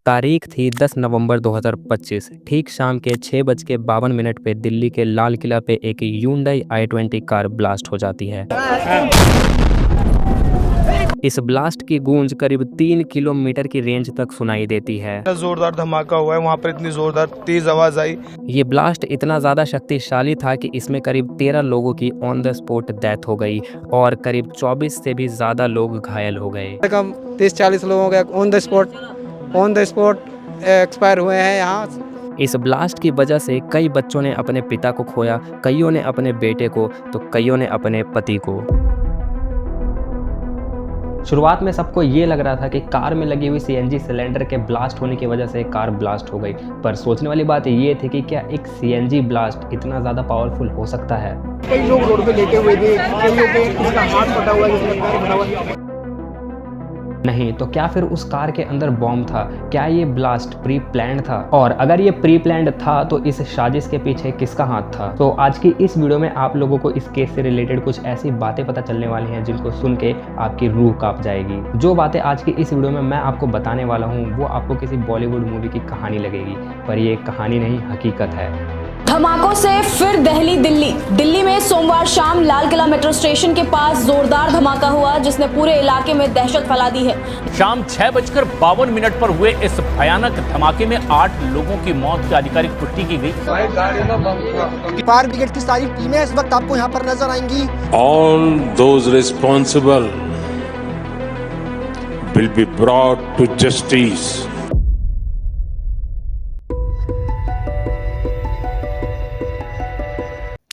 तारीख थी 10 नवंबर 2025। ठीक शाम के 6:52 पे दिल्ली के लाल किला पे एक Hyundai i20 कार ब्लास्ट हो जाती है। इस ब्लास्ट की गूंज करीब 3 किलोमीटर की रेंज तक सुनाई देती है। जोरदार धमाका हुआ है, वहाँ पर इतनी जोरदार तेज आवाज आई। ये ब्लास्ट इतना ज़्यादा शक्तिशाली था कि इसमें करीब 13 लोगों की ऑन द स्पॉट डेथ हो गई और करीब 24 से भी ज़्यादा लोग घायल हो गए। कम 30-40 लोगों के ऑन द स्पॉट एक्सपायर हुए हैं यहाँ। इस ब्लास्ट की वजह से कई बच्चों ने अपने पिता को खोया, कईयों ने अपने बेटे को, तो कईयों ने अपने पति को। शुरुआत में सबको ये लग रहा था कि कार में लगी हुई सीएनजी सिलेंडर के ब्लास्ट होने की वजह से कार ब्लास्ट हो गई, पर सोचने वाली बात ये थी कि क्या एक सीएनजी ब्लास्ट इतना ज़्यादा पावरफुल हो सकता है। कई लोग रोड पे लेटे हुए थे, कई लोग किसका हाथ फटा हुआ है, किसका पैर फटा हुआ है। नहीं तो क्या फिर उस कार के अंदर बॉम्ब था? क्या ये ब्लास्ट प्री प्लान्ड था? और अगर ये प्री प्लान्ड था तो इस साजिश के पीछे किसका हाथ था? तो आज की इस वीडियो में आप लोगों को इस केस से रिलेटेड कुछ ऐसी बातें पता चलने वाली हैं जिनको सुन के आपकी रूह कांप जाएगी। जो बातें आज की इस वीडियो में मैं आपको बताने वाला हूँ वो आपको किसी बॉलीवुड मूवी की कहानी लगेगी, पर ये कहानी नहीं, हकीकत है। धमाकों से फिर दिल्ली में सोमवार शाम लाल किला मेट्रो स्टेशन के पास जोरदार धमाका हुआ जिसने पूरे इलाके में दहशत फैला दी है। शाम 6:52 पर हुए इस भयानक धमाके में 8 लोगों की मौत की आधिकारिक पुष्टि की गई। फायर ब्रिगेड की सारी टीमें इस वक्त आपको यहाँ पर नजर आएंगी। All those responsible will be brought to justice.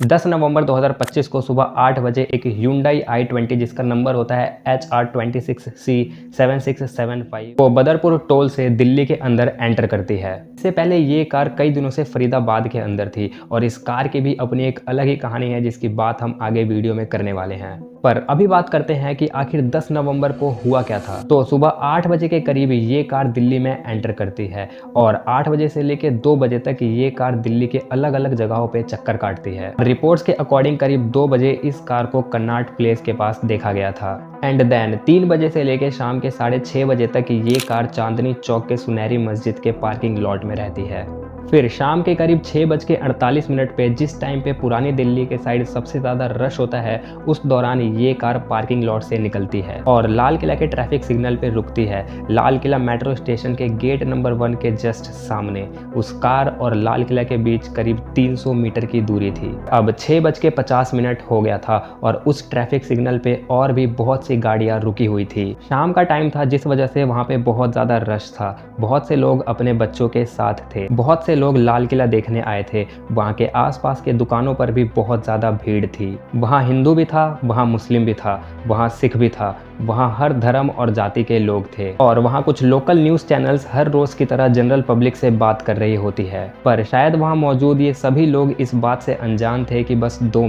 10 नवंबर 2025 को सुबह 8 बजे एक Hyundai i20 जिसका नंबर होता है HR26C7675 वो बदरपुर टोल से दिल्ली के अंदर एंटर करती है। इससे पहले ये कार कई दिनों से फरीदाबाद के अंदर थी और इस कार की भी अपनी एक अलग ही कहानी है जिसकी बात हम आगे वीडियो में करने वाले हैं। पर अभी बात करते हैं कि आखिर 10 नवंबर को हुआ क्या था। तो सुबह 8 बजे के करीब ये कार दिल्ली में एंटर करती है और 8 बजे से लेकर 2 बजे तक ये कार दिल्ली के अलग अलग जगहों पे चक्कर काटती है। रिपोर्ट्स के अकॉर्डिंग करीब 2 बजे इस कार को कन्नाट प्लेस के पास देखा गया था एंड देन 3 बजे से लेकर शाम के 6:30 बजे तक ये कार चांदनी चौक के सुनहरी मस्जिद के पार्किंग लॉट में रहती है। फिर शाम के करीब 6:48 पे जिस टाइम पे पुरानी दिल्ली के साइड सबसे ज़्यादा रश होता है उस दौरान ये कार पार्किंग लॉट से निकलती है और लाल किला के ट्रैफिक सिग्नल पे रुकती है। लाल किला मेट्रो स्टेशन के गेट नंबर 1 के जस्ट सामने उस कार और लाल किला के बीच करीब 300 मीटर की दूरी थी। अब 6:50 हो गया था और उस ट्रैफिक सिग्नल पे और भी बहुत सी गाड़ियाँ रुकी हुई थी। शाम का टाइम था जिस वजह से वहाँ पे बहुत ज़्यादा रश था। बहुत से लोग अपने बच्चों के साथ थे, बहुत से लोग लाल किला देखने आए थे। वहाँ के आसपास के दुकानों पर भी बहुत ज़्यादा भीड़ थी। वहाँ हिंदू भी था, वहाँ मुस्लिम भी था, वहाँ सिख भी था, वहाँ हर धर्म और जाति के लोग थे और वहाँ कुछ लोकल न्यूज़ चैनल्स हर रोज़ की तरह जनरल पब्लिक से बात कर रही होती है। पर शायद वहाँ मौजूद ये सभी लोग इस बात से अनजान थे कि बस 2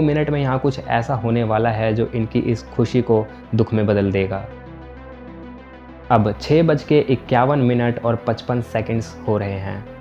मिनट में यहाँ कुछ ऐसा होने वाला है जो इनकी इस खुशी को दुख में बदल देगा। अब 6:51 और 55 सेकंड्स हो रहे हैं।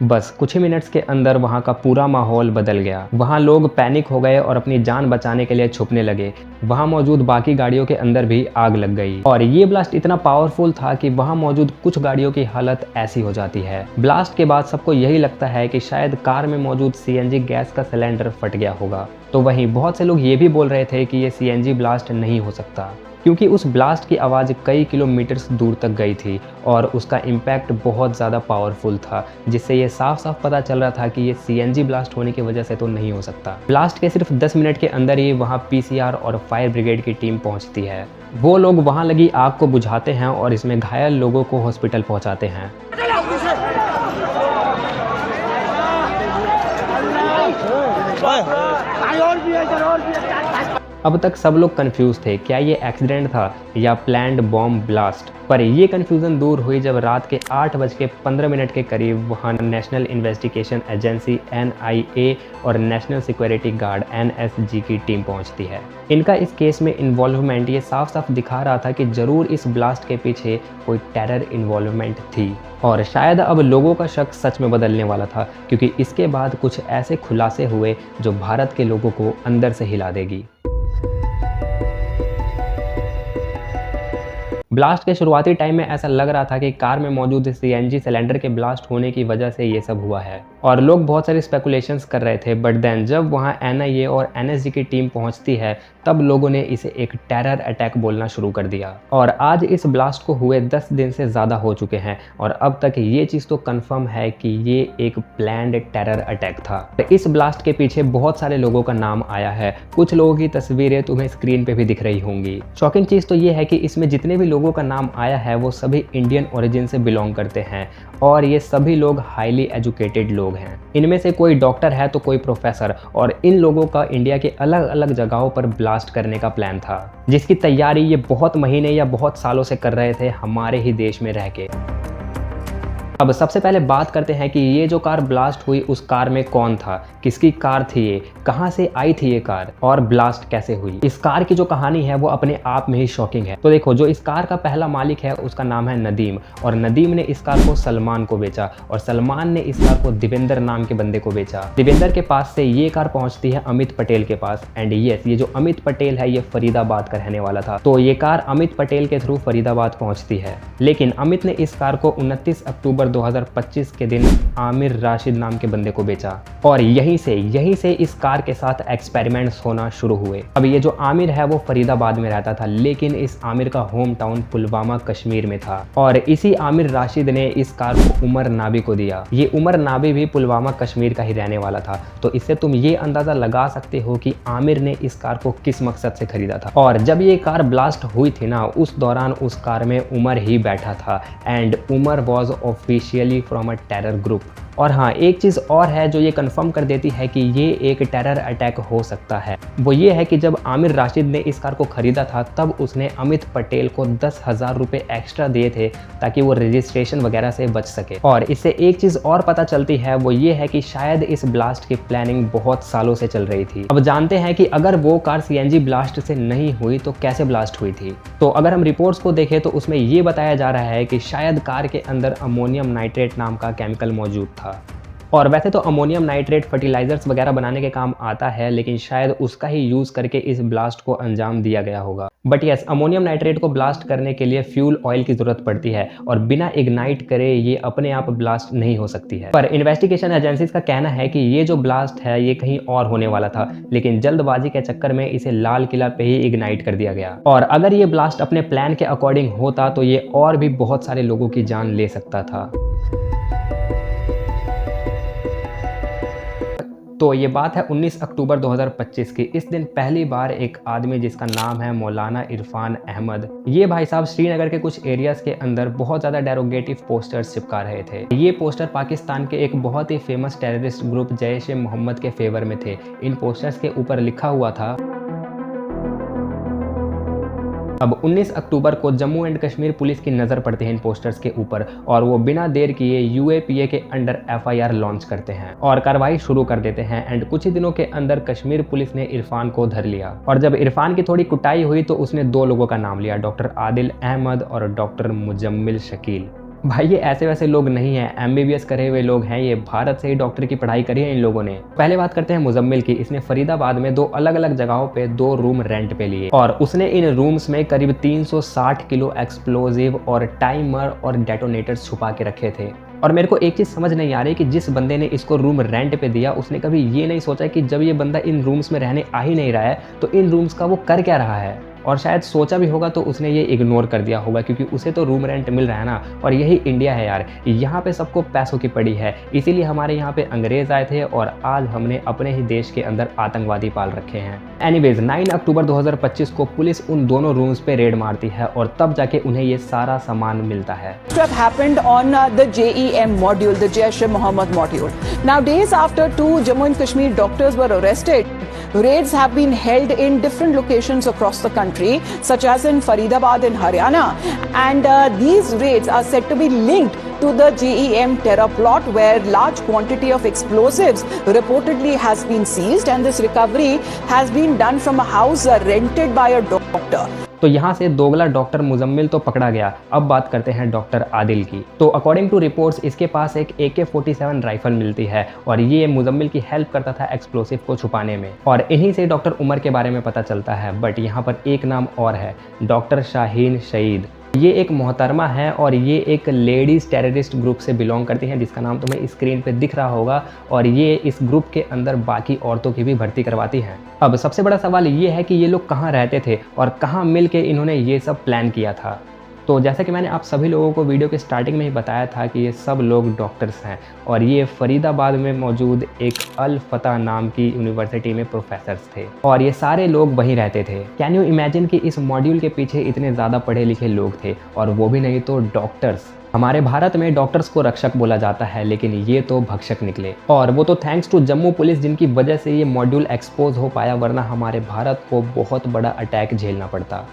बस कुछ ही मिनट्स के अंदर वहाँ का पूरा माहौल बदल गया। वहाँ लोग पैनिक हो गए और अपनी जान बचाने के लिए छुपने लगे। वहाँ मौजूद बाकी गाड़ियों के अंदर भी आग लग गई और ये ब्लास्ट इतना पावरफुल था कि वहाँ मौजूद कुछ गाड़ियों की हालत ऐसी हो जाती है। ब्लास्ट के बाद सबको यही लगता है कि शायद कार में मौजूद सीएनजी गैस का सिलेंडर फट गया होगा। तो वहीं बहुत से लोग ये भी बोल रहे थे कि ये सीएनजी ब्लास्ट नहीं हो सकता क्योंकि उस ब्लास्ट की आवाज़ कई किलोमीटर्स दूर तक गई थी और उसका इम्पैक्ट बहुत ज़्यादा पावरफुल था, जिससे ये साफ साफ पता चल रहा था कि ये सीएनजी ब्लास्ट होने की वजह से तो नहीं हो सकता। ब्लास्ट के सिर्फ 10 मिनट के अंदर ही वहाँ पीसीआर और फायर ब्रिगेड की टीम पहुँचती है। वो लोग वहाँ लगी आग को बुझाते हैं और इसमें घायल लोगों को हॉस्पिटल पहुँचाते हैं। अब तक सब लोग कंफ्यूज थे, क्या ये एक्सीडेंट था या प्लान्ड बॉम्ब ब्लास्ट। पर ये कंफ्यूजन दूर हुई जब रात के 8:15 के करीब वहाँ नेशनल इन्वेस्टिगेशन एजेंसी NIA और नेशनल सिक्योरिटी गार्ड NSG की टीम पहुँचती है। इनका इस केस में इन्वॉल्वमेंट ये साफ साफ दिखा रहा था कि ज़रूर इस ब्लास्ट के पीछे कोई टेरर इन्वॉल्वमेंट थी और शायद अब लोगों का शक सच में बदलने वाला था क्योंकि इसके बाद कुछ ऐसे खुलासे हुए जो भारत के लोगों को अंदर से हिला देगी। ब्लास्ट के शुरुआती टाइम में ऐसा लग रहा था कि कार में मौजूद सीएनजी सिलेंडर के ब्लास्ट होने की वजह से ये सब हुआ है और लोग बहुत सारी स्पेकुलेशंस कर रहे थे। बट देन जब वहाँ एनआईए और एनएसजी की टीम पहुँचती है तब लोगों ने इसे एक टेरर अटैक बोलना शुरू कर दिया। और आज इस ब्लास्ट को हुए 10 दिन से ज़्यादा हो चुके हैं और अब तक ये चीज़ तो कंफर्म है कि ये एक प्लान्ड टेरर अटैक था। इस ब्लास्ट के पीछे बहुत सारे लोगों का नाम आया है। कुछ लोगों की तस्वीरें तुम्हें स्क्रीन पे भी दिख रही होंगी। शॉकिंग चीज़ तो ये है कि इसमें जितने भी लोगों का नाम आया है वो सभी इंडियन ओरिजिन से बिलोंग करते हैं और ये सभी लोग हाईली एजुकेटेड लोग हैं। इनमें से कोई डॉक्टर है तो कोई प्रोफेसर और इन लोगों का इंडिया के अलग अलग जगहों पर ब्लास्ट करने का प्लान था, जिसकी तैयारी ये बहुत महीने या बहुत सालों से कर रहे थे हमारे ही देश में रह के। अब सबसे पहले बात करते हैं कि ये जो कार ब्लास्ट हुई उस कार में कौन था, किसकी कार थी ये, कहां से आई थी ये कार और ब्लास्ट कैसे हुई। इस कार की जो कहानी है वो अपने आप में ही शॉकिंग है। तो देखो, जो इस कार का पहला मालिक है उसका नाम है नदीम और नदीम ने इस कार को सलमान को बेचा और सलमान ने इस कार को दिवेंद्र नाम के बंदे को बेचा। दिवेंद्र के पास से ये कार पहुंचती है अमित पटेल के पास एंड यस, ये जो अमित पटेल है ये फरीदाबाद का रहने वाला था। तो ये कार अमित पटेल के थ्रू फरीदाबाद पहुंचती है, लेकिन अमित ने इस कार को 29 अक्टूबर 2025 के दिन आमिर राशिद नाम के बंदे को बेचा और यहीं से इस कार के साथ एक्सपेरिमेंट्स होना शुरू हुए। अब ये जो आमिर है वो फरीदाबाद में रहता था, लेकिन इस आमिर का होम टाउन पुलवामा कश्मीर में था और इसी आमिर राशिद ने इस कार को उमर नाबी को दिया। ये उमर नाबी भी पुलवामा कश्मीर का ही रहने वाला था। तो इससे तुम ये अंदाजा लगा सकते हो कि आमिर ने इस कार को किस मकसद से खरीदा था। और जब ये कार ब्लास्ट हुई थी ना, उस दौरान उस कार में उमर ही बैठा था and Umar was officially from a terror group. और हाँ, एक चीज़ और है जो ये कंफर्म कर देती है कि ये एक टेरर अटैक हो सकता है। वो ये है कि जब आमिर राशिद ने इस कार को खरीदा था तब उसने अमित पटेल को 10,000 रुपये एक्स्ट्रा दिए थे ताकि वो रजिस्ट्रेशन वगैरह से बच सके। और इससे एक चीज़ और पता चलती है, वो ये है कि शायद इस ब्लास्ट की प्लानिंग बहुत सालों से चल रही थी। अब जानते हैं कि अगर वो कार सीएनजी ब्लास्ट से नहीं हुई तो कैसे ब्लास्ट हुई थी। तो अगर हम रिपोर्ट्स को देखें तो उसमें ये बताया जा रहा है कि शायद कार के अंदर अमोनियम नाइट्रेट नाम का केमिकल मौजूद था। और वैसे तो अमोनियम नाइट्रेट फर्टिलाइजर्स वगैरह बनाने के काम आता है, लेकिन शायद उसका ही यूज़ करके इस ब्लास्ट को अंजाम दिया गया होगा। बट यस, अमोनियम नाइट्रेट को ब्लास्ट करने के लिए फ्यूल ऑयल की ज़रूरत पड़ती है और बिना इग्नाइट करे ये अपने आप ब्लास्ट नहीं हो सकती है। पर इन्वेस्टिगेशन एजेंसीज का कहना है कि ये जो ब्लास्ट है ये कहीं और होने वाला था, लेकिन जल्दबाजी के चक्कर में इसे लाल किला पे ही इग्नाइट कर दिया गया। और अगर ये ब्लास्ट अपने प्लान के अकॉर्डिंग होता तो ये और भी बहुत सारे लोगों की जान ले सकता था। तो ये बात है 19 अक्टूबर 2025 की। इस दिन पहली बार एक आदमी जिसका नाम है मौलाना इरफान अहमद, ये भाई साहब श्रीनगर के कुछ एरियाज के अंदर बहुत ज़्यादा डेरोगेटिव पोस्टर्स चिपका रहे थे। ये पोस्टर पाकिस्तान के एक बहुत ही फेमस टेररिस्ट ग्रुप जैश ए मोहम्मद के फेवर में थे। इन पोस्टर्स के ऊपर लिखा हुआ था, अब 19 अक्टूबर को जम्मू एंड कश्मीर पुलिस की नज़र पड़ती है इन पोस्टर्स के ऊपर और वो बिना देर किए यूएपीए के अंडर एफआईआर लॉन्च करते हैं और कार्रवाई शुरू कर देते हैं। एंड कुछ ही दिनों के अंदर कश्मीर पुलिस ने इरफान को धर लिया और जब इरफान की थोड़ी कुटाई हुई तो उसने 2 लोगों का नाम लिया, डॉक्टर आदिल अहमद और डॉक्टर मुजम्मिल शकील। भाई ये ऐसे वैसे लोग नहीं हैं, एमबीबीएस करे हुए लोग हैं। ये भारत से ही डॉक्टर की पढ़ाई करी है इन लोगों ने। पहले बात करते हैं मुजम्मिल की। इसने फरीदाबाद में 2 अलग अलग जगहों पे 2 रूम रेंट पे लिए और उसने इन रूम्स में करीब 360 किलो एक्सप्लोजिव और टाइमर और डेटोनेटर्स छुपा के रखे थे। और मेरे को एक चीज़ समझ नहीं आ रही कि जिस बंदे ने इसको रूम रेंट पे दिया उसने कभी ये नहीं सोचा कि जब ये बंदा इन रूम्स में रहने आ ही नहीं रहा है तो इन रूम्स का वो कर क्या रहा है। और शायद सोचा भी होगा तो उसने ये इग्नोर कर दिया होगा क्योंकि उसे तो रूम रेंट मिल रहा है ना। और यही इंडिया है यार, यहाँ पे सबको पैसों की पड़ी है। इसीलिए हमारे यहाँ पे अंग्रेज आए थे और आज हमने अपने ही देश के अंदर आतंकवादी पाल रखे हैं। एनीवेज 9 अक्टूबर 2025 को पुलिस उन दोनों रूम्स पे रेड मारती है और तब जाके उन्हें ये सारा सामान मिलता है। happened on the JEM module, the Jaish-e-Mohammed module. Now, days after 2 Jammu and Kashmir doctors were arrested, raids have been held in different locations across the country, such as in Faridabad in Haryana, and these raids are said to be linked to the JEM terror plot, where large quantity of explosives reportedly has been seized, and this recovery has been done from a house rented by a doctor. तो यहाँ से दोगला doctor Muzammil तो पकड़ा गया। अब बात करते हैं डॉक्टर आदिल की। तो अकॉर्डिंग टू रिपोर्ट्स इसके पास एक AK-47 राइफल मिलती है और ये मुजम्मिल की हेल्प करता था एक्सप्लोसिव को छुपाने में। और इन्हीं से डॉक्टर उमर के बारे में पता चलता है। बट यहाँ पर एक नाम और है, डॉक्टर शाहीन शहीद। ये एक मोहतरमा है और ये एक लेडीज़ टेररिस्ट ग्रुप से बिलोंग करती हैं, जिसका नाम तुम्हें स्क्रीन पे दिख रहा होगा, और ये इस ग्रुप के अंदर बाकी औरतों की भी भर्ती करवाती हैं। अब सबसे बड़ा सवाल ये है कि ये लोग कहाँ रहते थे और कहाँ मिल के इन्होंने ये सब प्लान किया था। तो जैसा कि मैंने आप सभी लोगों को वीडियो के स्टार्टिंग में ही बताया था कि ये सब लोग डॉक्टर्स हैं और ये फरीदाबाद में मौजूद एक अल फतह नाम की यूनिवर्सिटी में प्रोफेसर्स थे और ये सारे लोग वहीं रहते थे। कैन यू इमेजिन कि इस मॉड्यूल के पीछे इतने ज़्यादा पढ़े लिखे लोग थे, और वो भी नहीं तो डॉक्टर्स। हमारे भारत में डॉक्टर्स को रक्षक बोला जाता है, लेकिन ये तो भक्षक निकले, और वो तो थैंक्स टू जम्मू पुलिस, जिनकी वजह से ये मॉड्यूल एक्सपोज हो पाया, वरना हमारे भारत को बहुत बड़ा अटैक झेलना पड़ता।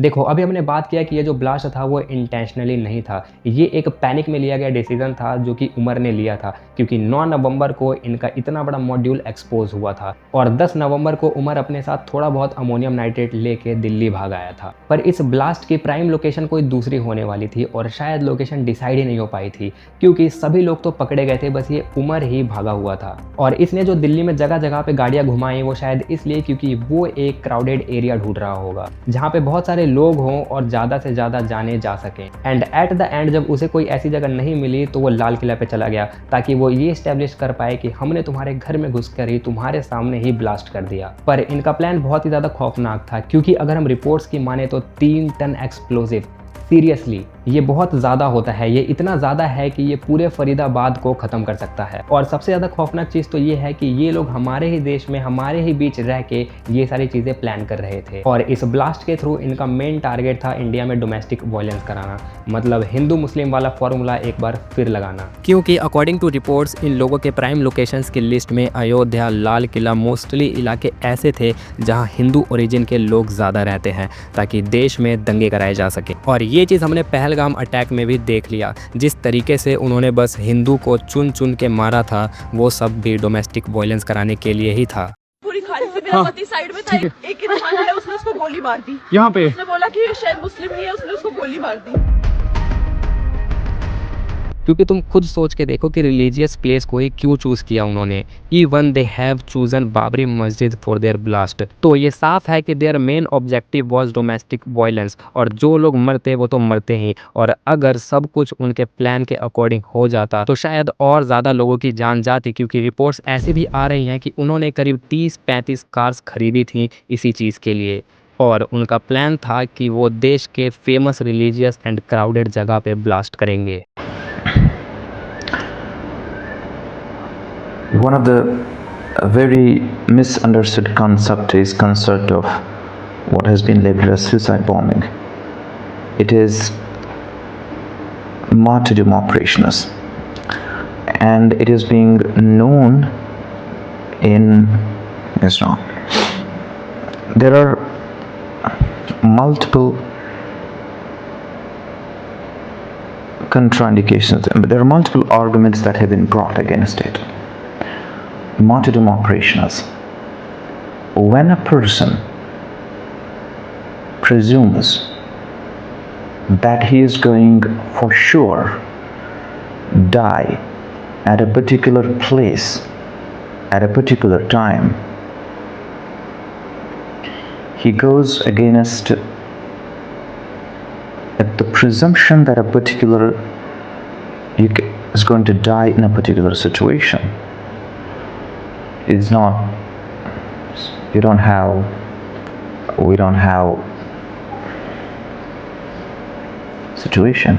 देखो, अभी हमने बात किया कि ये जो ब्लास्ट था वो इंटेंशनली नहीं था, ये एक पैनिक में लिया गया डिसीजन था जो कि उमर ने लिया था, क्योंकि 9 नवंबर को इनका इतना बड़ा मॉड्यूल एक्सपोज हुआ था और 10 नवंबर को उमर अपने साथ थोड़ा बहुत अमोनियम नाइट्रेट लेके दिल्ली भाग आया था। पर इस ब्लास्ट की प्राइम लोकेशन कोई दूसरी होने वाली थी और शायद लोकेशन डिसाइड ही नहीं हो पाई थी, क्योंकि सभी लोग तो पकड़े गए थे, बस ये उमर ही भागा हुआ था। और इसने जो दिल्ली में जगह जगह पे गाड़ियाँ घुमाई वो शायद इसलिए क्योंकि वो एक क्राउडेड एरिया ढूंढ रहा होगा जहाँ पे बहुत सारे लोग हों और ज़्यादा से ज़्यादा जाने जा सकें। एंड एट द एंड जब उसे कोई ऐसी जगह नहीं मिली तो वो लाल किला पे चला गया, ताकि वो ये इस्टेब्लिश कर पाए कि हमने तुम्हारे घर में घुसकर ही तुम्हारे सामने ही ब्लास्ट कर दिया। पर इनका प्लान बहुत ही ज़्यादा खौफनाक था, क्योंकि अगर हम रिपोर्ट्स की माने तो 3 टन एक्सप्लोजिव, सीरियसली ये बहुत ज़्यादा होता है। ये इतना ज़्यादा है कि ये पूरे फरीदाबाद को ख़त्म कर सकता है। और सबसे ज़्यादा खौफनाक चीज़ तो ये है कि ये लोग हमारे ही देश में, हमारे ही बीच रह के ये सारी चीज़ें प्लान कर रहे थे। और इस ब्लास्ट के थ्रू इनका मेन टारगेट था इंडिया में डोमेस्टिक वायलेंस कराना, मतलब हिंदू मुस्लिम वाला फॉर्मूला एक बार फिर लगाना। क्योंकि अकॉर्डिंग टू रिपोर्ट्स इन लोगों के प्राइम लोकेशंस की लिस्ट में अयोध्या, लाल किला, मोस्टली इलाके ऐसे थे जहाँ हिंदू ओरिजिन के लोग ज़्यादा रहते हैं, ताकि देश में दंगे कराए जा सके। और ये चीज़ हमने पहलगाम अटैक में भी देख लिया, जिस तरीके से उन्होंने बस हिंदू को चुन चुन के मारा था, वो सब भी डोमेस्टिक वायलेंस कराने के लिए ही था। पूरी खाली से मेरा पति साइड में था, एक इंसान है उसने उसको गोली मार दी यहाँ पे। उसने बोला कि शायद मुस्लिम नहीं है, उसने उसको गोली मार दी। क्योंकि तुम खुद सोच के देखो कि रिलीजियस प्लेस को ही क्यों चूज किया उन्होंने। Even they have chosen Babri Masjid for their blast. तो ये साफ है कि their main objective was domestic violence, और जो लोग मरते वो तो मरते ही। और अगर सब कुछ उनके प्लान के अकॉर्डिंग हो जाता तो शायद और ज़्यादा लोगों की जान जाती, क्योंकि रिपोर्ट्स ऐसी भी आ रही हैं कि उन्होंने करीब 30-35 कार्स खरीदी थी इसी चीज़ के लिए, और उनका प्लान था कि वो देश के फेमस रिलीजियस एंड क्राउडेड जगह पे ब्लास्ट करेंगे। One of the very misunderstood concept is concept of what has been labeled as suicide bombing. It is martyrdom operations, and it is being known in Islam. There are multiple contraindications. There are multiple arguments that have been brought against it. Martyrdom operations. When a person presumes that he is going for sure die at a particular place at a particular time, he goes against the presumption that a particular is going to die in a particular situation. It's not, we don't have situation.